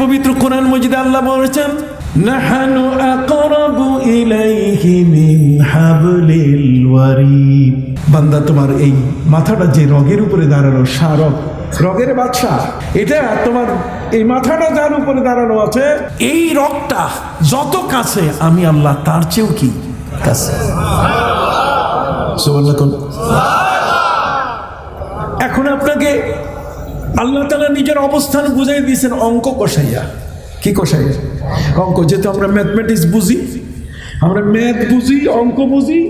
পবিত্র কোরআন মাজিদে আল্লাহ বলেছেন, নাহানু আকরাবু ইলাইহি মিন হাবলিল ওয়ারিদ। বান্দা, তোমার এই মাথাটা যে রগের উপরে দাঁড়ানো, শারক রগের বাদশা, এটা তোমার এই মাথাটা যার উপরে দাঁড়ানো আছে, এই রগটা যত কাছে আমি আল্লাহ তার চেয়েও কি কাছে। এখন আপনাকে আল্লাহ তাআলা নিজের অবস্থান বুঝাই দিয়েছেন অঙ্ক কষাইয়া। কি কষাইয়া? অঙ্ক। যেহেতু আমরা ম্যাথমেটিক্স বুঝি, আমরা ম্যাথ বুঝি, অঙ্ক বুঝি,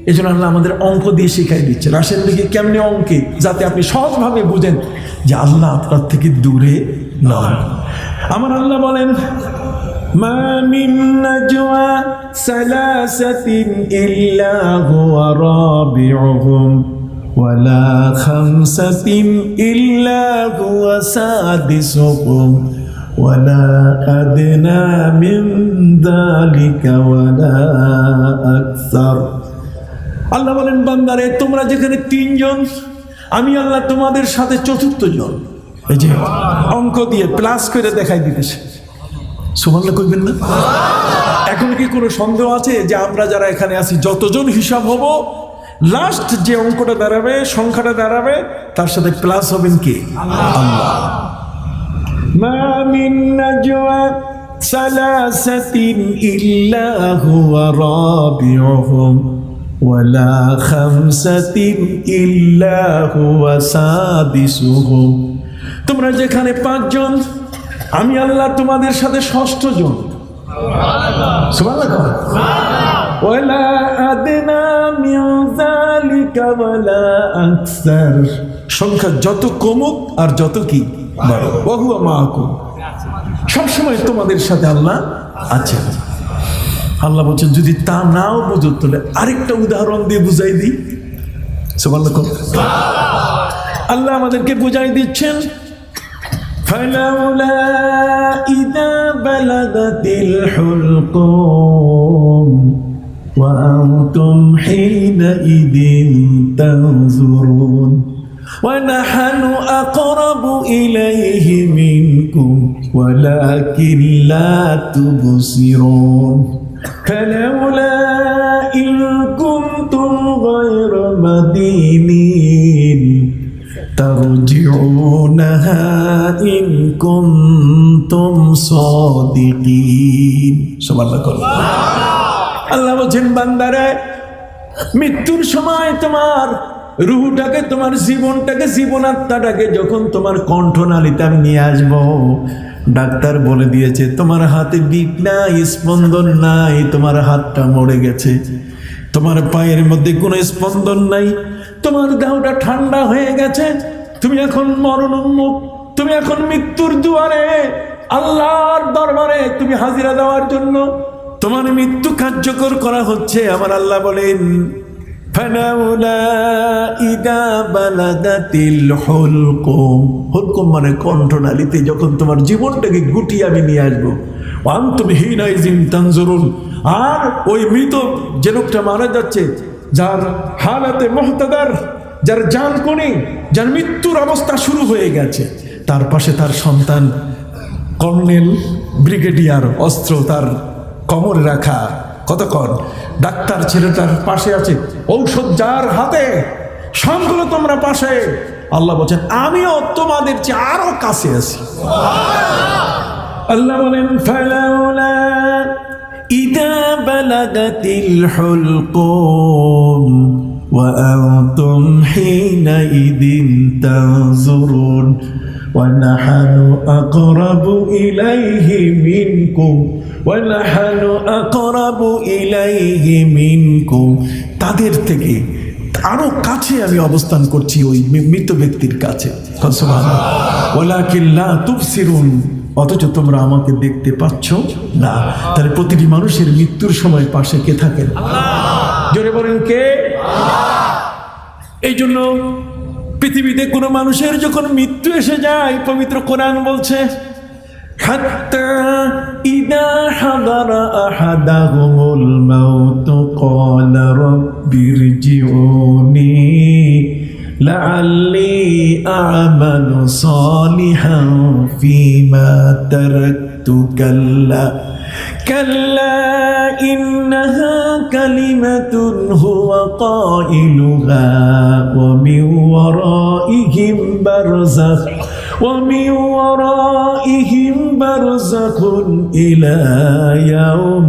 এই জন্য আল্লাহ আমাদের অঙ্ক দিয়ে শিখাই দিচ্ছেন। আসেন দেখি কেমনে অঙ্কে, যাতে আপনি সহজভাবে বুঝেন যে আল্লাহ আপনার থেকে দূরে নন। আমার আল্লাহ বলেন, মা মিন নাজওয়া সালাসাতিন ইল্লা হুয়া রাবিউহুম ওয়ালা খামসাতিন ইল্লা হুয়া সাদিসুহুম ওয়ালা আদনা মিন যালিকা ওয়ালা আকসার। আল্লাহ বলেন, বান্দারে, তোমরা যেখানে তিনজন, আমি আল্লাহ তোমাদের সাথে চতুর্থ জন। এই যে অঙ্ক দিয়ে প্লাস করে দেখাই দিতেছে। সুবহানাল্লাহ কইবেন না? এখন কি কোনো সন্দেহ আছে যে আমরা যারা এখানে আছি যতজন হিসাব হব, লাস্ট যে অঙ্কটা দাঁড়াবে, সংখ্যাটা দাঁড়াবে, তার সাথে প্লাস হবেন কি? আল্লাহ। মা মিন নাজওয়া সালাসাতিন ইল্লা হুয়া রাবিউহুম ওয়ালা খামসাতিন ইল্লা হুয়া সাদিসুহুম। তোমরা যেখানে পাঁচজন, আমি আল্লাহ তোমাদের সাথে ষষ্ঠ জন। সুবহানাল্লাহ। ওয়ালা আদনা মিন যালিকা ওয়ালা আকসার। সংখ্যা যত কমুক আর যত কি বাড়ো, ওয়া হুয়া মাআকুম, সবসময় তোমাদের সাথে আল্লাহ আছেন। আল্লাহ বলছেন, যদি তা নাও বুঝো তাহলে আরেকটা উদাহরণ দিয়ে বুঝাই দিই। সুবহানাল্লাহ। আল্লাহ আমাদেরকে বুঝাই দিচ্ছেন, ফালাউলা ইযা বালাগাতিল হুলকুম ওয়া আনতুম হিনাইযিন তানজুরুন ওয়া নাহনু আকরাবু ইলাইহি মিনকুম ওয়ালাকিন লা তুবসিরুন। فلولا إن كنتم غير مدينين ترجعونها إن كنتم صادقين। আল্লাহ বলছেন, বান্দারে, মৃত্যুর সময় তোমার রুহটাকে, তোমার জীবনটাকে, জীবনাত্মাটাকে যখন তোমার কণ্ঠনালীতে আমি নিয়ে আসবো, ডাক্তার বলে দিয়েছে তোমার হাতে বিপ নাই, স্পন্দন নাই, তোমার হাতটা মরে গেছে, তোমার পায়ের মধ্যে কোনো স্পন্দন নাই, তোমার দেহটা ঠান্ডা হয়ে গেছে, তুমি এখন মরণোন্মুখ, তুমি এখন মৃত্যুর দুয়ারে, আল্লাহর দরবারে তুমি হাজিরা দেওয়ার জন্য তোমার মৃত্যু কার্যকর করা হচ্ছে। আমার আল্লাহ বলেন, ফালাউলা ইযা বালাগাতিল হুলকুম। হুলকুম মানে কণ্ঠনালীতে যখন তোমার জীবনটাকে গুটিয়ে আমি নিয়ে আসবো, ওয়া আনতুম হিনাইযিন তানজুরুন। আর ওই মৃত যে লোকটা মারা যাচ্ছে, যার হালাতে মুহতাদার, যার জান কোনি, যার মৃত্যুর অবস্থা শুরু হয়ে গেছে, তার পাশে তার সন্তান কর্নেল, ব্রিগেডিয়ার, অস্ত্র তার কোমরে রাখা, কতক্ষণ ডাক্তার ছেলেটার পাশে আছে, ঔষধ যার হাতে, সবগুলো তোমরা পাশে। আল্লাহ বলছেন, আমিও তোমাদের চেয়ে আরো কাছে আছি। আল্লাহ বলেন, ফালাউলা ইযা বালাগাতিল হুলকুম ওয়া আনতুম হিনাইযিন তানজুরুন ওয়া নাহনু আকরাবু ইলাইহি মিনকুম ওয়া নাহনু আকরাবু ইলাইহি মিনকুম। তাদের থেকে আরো কাছে আমি অবস্থান করছি ওই মৃত ব্যক্তির কাছে। সুবহানাল্লাহ। ওয়ালাকিন লা তুবসিরুন, অথচ তোমরা আমাকে দেখতে পাচ্ছ না। তাহলে প্রতিটি মানুষের মৃত্যুর সময় পাশে কে থাকেন? আল্লাহ। জোরে বলেন, কে? আল্লাহ। এই জন্য পৃথিবীতে কোনো মানুষের যখন মৃত্যু এসে যায়, পবিত্র কোরআন বলছে, হাত্তা ইদা হাদারা আহাদাহুমুল মাউতু ক্বালা রাব্বিরজিউনি লাআল্লি আ'মালু সালিহান ফীমা তারাক কাল্লা কাল্লা ইন্নাহা কালিমাতুন হুয়া কাইলুহা ওয়া মিন ওয়ারাইহিম বারযাখ ومن ورائهم برزخ إلى يوم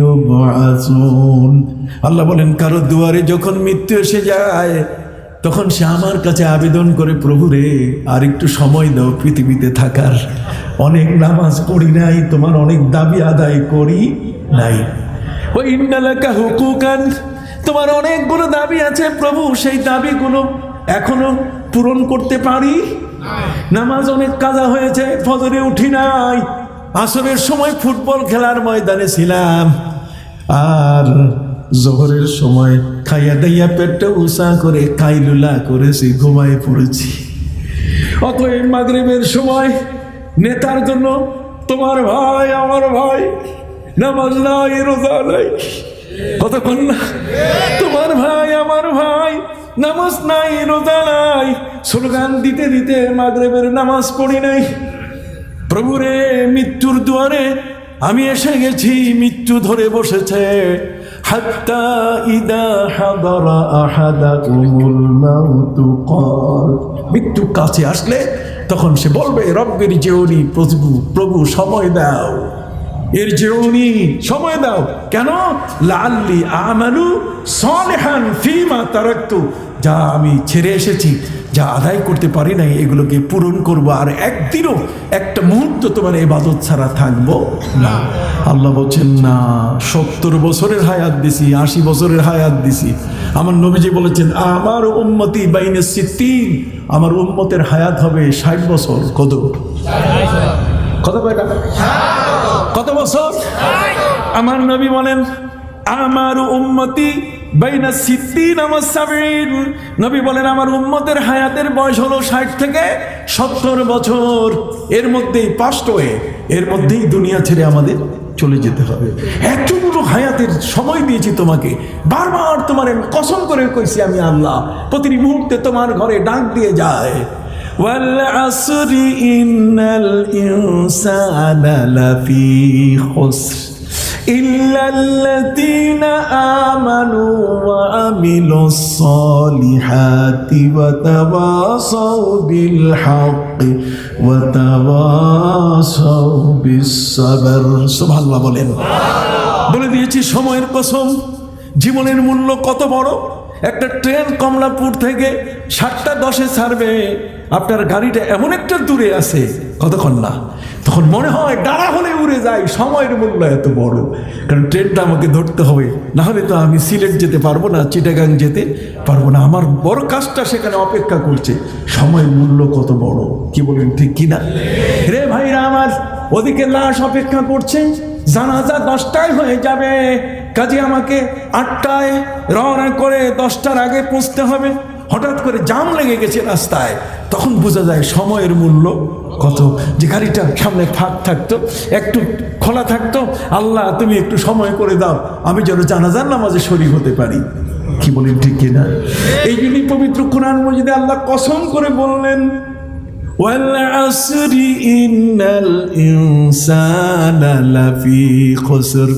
يبعثون আল্লাহ বলেন কারো দুয়ারে যখন মৃত্যু এসে যায় তখন সে আমার কাছে আবেদন করে, প্রভু রে আর একটু সময় দাও পৃথিবীতে থাকার, অনেক নামাজ পড়ি নাই, তোমার অনেক দাবি আদায় করি নাই। ও ইন্না লাকা হুকুকান, তোমার অনেকগুলো দাবি আছে প্রভু, সেই দাবিগুলো এখনো পূরণ করতে পারি। নামাজ অনেক কাজা হয়েছে, ফজরে উঠি নাই, আসরের সময় ফুটবল খেলার ময়দানে ছিলাম, আর জোহরের সময় খাইয়া দাইয়া পেটটা উঁচা করে কাইলুলা করেছি, ঘুমায় পড়েছি। অতএব মাগরিবের সময় নেতার জন্য তোমার ভাই আমার ভাই নামাজ নাই, রোজা নাই, কতক্ষণ না তোমার ভাই আমার ভাই নামাজ নাই, রোজা নাই, স্লোগান দিতে দিতে মাগরিবের নামাজ পড়ি নাই। প্রভুরে মৃত্যুর দুয়ারে আমি এসে গেছি, মৃত্যু ধরে বসেছে। হাত্তা ইদা হাদারা আহাদাকুমুল মাউতু ক্বাল, মৃত্যু কাছে আসলে তখন সে বলবে রব্বির জিউনি, প্রভু সময় দাও, এর জিউনি সময় দাও। কেন? লাআল্লি আমালু সালিহান ফিমা তারাকতু, যা আমি ছেড়ে এসেছি, যা আদায় করতে পারি নাই, এগুলোকে পূরণ করবো, আর একদিনও একটা মুহূর্ত তোমার ইবাদত ছাড়া থাকবো না। আল্লাহ বলছেন না, 70 বছরের হায়াত দিছি, 80 বছরের হায়াত দিছি। আমার নবীজি বলেছেন আমার উম্মতি বাইনে সিত্তিন, আমার উম্মতের হায়াত হবে 60 বছর। কত কত বছর? আমার নবী বলেন আমার উম্মতি বাইনা সিদ্দিন আমার সাবিন, নবী বলেন আমার উম্মতের হায়াতের বয়স হলো 60 থেকে 70 বছর। এর মধ্যেই পাস্ট হয়ে, এর মধ্যেই দুনিয়া ছেড়ে আমাদের চলে যেতে হবে। এতগুলো হায়াতের সময় দিয়েছি তোমাকে, বারবার তোমার কসম করে কইছি আমি আল্লাহ, প্রতি মুহূর্তে তোমার ঘরে ডাক দিয়ে যায়। ওয়াল আসরি ইন্নাল ইনসানা লাফি খুসর ইল্লাল্লাযীনা আমানু ওয়া আমিলুস সালিহাতি ওয়া তাওয়াসাউ বিল হাক্কি ওয়া তাওয়াসাউ বিস সাবর। সুবহানাল্লাহ বলেন। বলে দিয়েছি সময়ের কসম, জীবনের মূল্য কত বড়। একটা ট্রেন কমলাপুর থেকে 7:10 ছাড়বে, আপনার গাড়িটা এমন একটা দূরে আছে, কতক্ষণ না, তখন মনে হয় ডানা হলে উড়ে যায়। সময়ের মূল্য এত বড়, কারণ ট্রেনটা আমাকে ধরতে হবে, না হলে তো আমি সিলেট যেতে পারবো না, চিটাগাং যেতে পারবো না, আমার বড় কাজটা সেখানে অপেক্ষা করছে। সময়ের মূল্য কত বড়, কি বলেন ঠিক কিনা? রে ভাইরা আমার, ওদিকে লাশ অপেক্ষা করছে, জানাজা 10টায় হয়ে যাবে, কাজে আমাকে 8টায় রওনা করে 10টার আগে পৌঁছতে হবে। হঠাৎ করে জাম লেগে গেছে রাস্তায়, তখন বোঝা যায় সময়ের মূল্য কত। যে গাড়িটার সামনে ফাঁক থাকতো, একটু খোলা থাকতো, আল্লাহ তুমি একটু সময় করে দাও, আমি যেন জানাজার নামাজে শরীক হতে পারি। কি বলেন ঠিক কিনা? এই জন্যই পবিত্র কোরআন মজিদে আল্লাহ কসম করে বললেন ওয়াল আসরি ইন্নাল ইনসানা লাফি খুসর।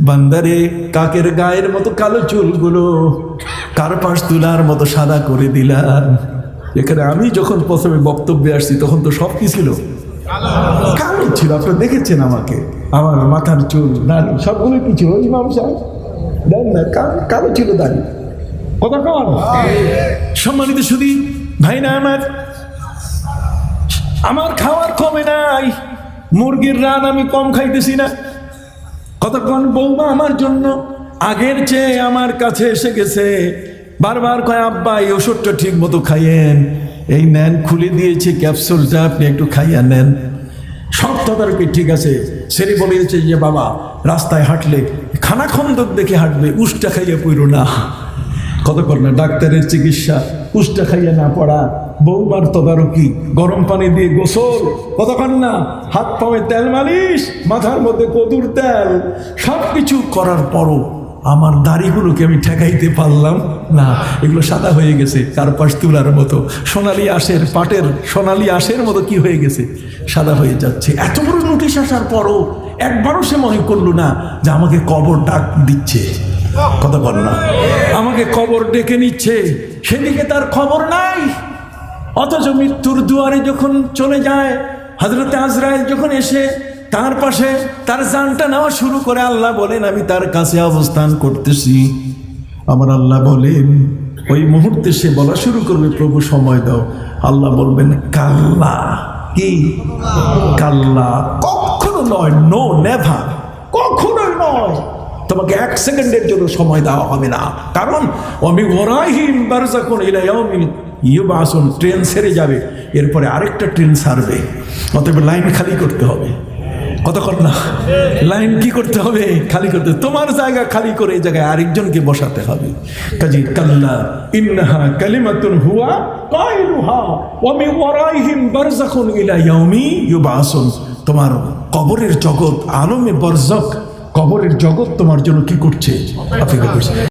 বান্দারে, কাকের গায়ের মতো কালো চুলগুলো কার্পাস তুলার মতো সাদা করে দিলাম। এখানে আমি যখন প্রথমে বক্তব্যে আসছি তখন তো সব কি ছিল? কালো ছিল। আপনারা দেখেছেন আমাকে, আমার মাথার চুল, দাড়ি সবগুলো কি ছিল? ইমাম সাহেব দেন না, কালো ছিল দাড়ি। কথা কন। সম্মানিত শুধু ভাই না আমার খাওয়ার কমে নাই, মুরগির রান আমি কম খাইতেছি না। কতক্ষণ বৌমা আমার জন্য আগের চেয়ে আমার কাছে এসে গেছে, বারবার কয় আব্বা এই ওষুধটা ঠিক মতো খাইয়েন, এই নেন, খুলে দিয়েছে ক্যাপসুলটা, আপনি একটু খাইয়া নেন। সব তদারকি ঠিক আছে। সেরি বলেছে যে বাবা রাস্তায় হাঁটলে খানাখন্দক দেখে হাঁটবে, উষ্টা খাইয়া পড়ো না। কতক্ষণ না ডাক্তারের চিকিৎসা, উষ্টা খাইয়া না পড়া, বৌমার তদারকি, গরম পানি দিয়ে গোসল, কতক্ষণ না হাত পায়ে তেল মালিশ, মাথার মধ্যে কদুর তেল, সব কিছু করার পরও আমার দাড়িগুলোকে আমি ঠেকাইতে পারলাম না, এগুলো সাদা হয়ে গেছে কার্পাস তুলার মতো, সোনালি আঁশের পাটের সোনালি আঁশের মতো কি হয়ে গেছে, সাদা হয়ে যাচ্ছে। এত বড় নোটিশ আসার পরও একবারও সে মনে করলো না যে আমাকে কবর ডাক দিচ্ছে, কথা বল না, আমাকে কবর ডেকে নিচ্ছে, সেদিকে তার খবর নাই। অথচ মৃত্যুর দুয়ারে যখন চলে যায়, হযরতে আজরাইল যখন এসে তার পাশে তার জানটা নেওয়া শুরু করে, আল্লাহ বলেন আমি তার কাছে অবস্থান করতেছি। আমার আল্লাহ বলেন ওই মুহূর্তে সে বলা শুরু করবে প্রভু সময় দাও। আল্লাহ বলবেন কাল্লা, কি কাল্লা, কখনো নয়, নো নেভার, কখনোই নয়, তোমাকে 1 সেকেন্ডের জন্য সময় দেওয়া হবে না। কারণ আমি ওরাহিম বারযাকুন ইলা ইয়াউমিল ইউবাসুন, ট্রেন ছেড়ে যাবে, এরপরে আরেকটা ট্রেন ছাড়বে, অতএব লাইন খালি করতে হবে। কতক্ষণ না লাইন কি করতে হবে, খালি করতে, তোমার জায়গা খালি করে এই জায়গায় আরেকজনকে বসাতে হবে। কাজী কাল্লা ইন্নাহা কালিমাতুন হুয়া কাইলুহা ওয়া মিন ওয়ারাইহিম বারযাকুন ইলা ইয়াউমি ইউবাসুন, তোমার কবরের জগৎ, আলমে বরজক, কবরের জগৎ তোমার জন্য কি করছে, অপেক্ষা করছে।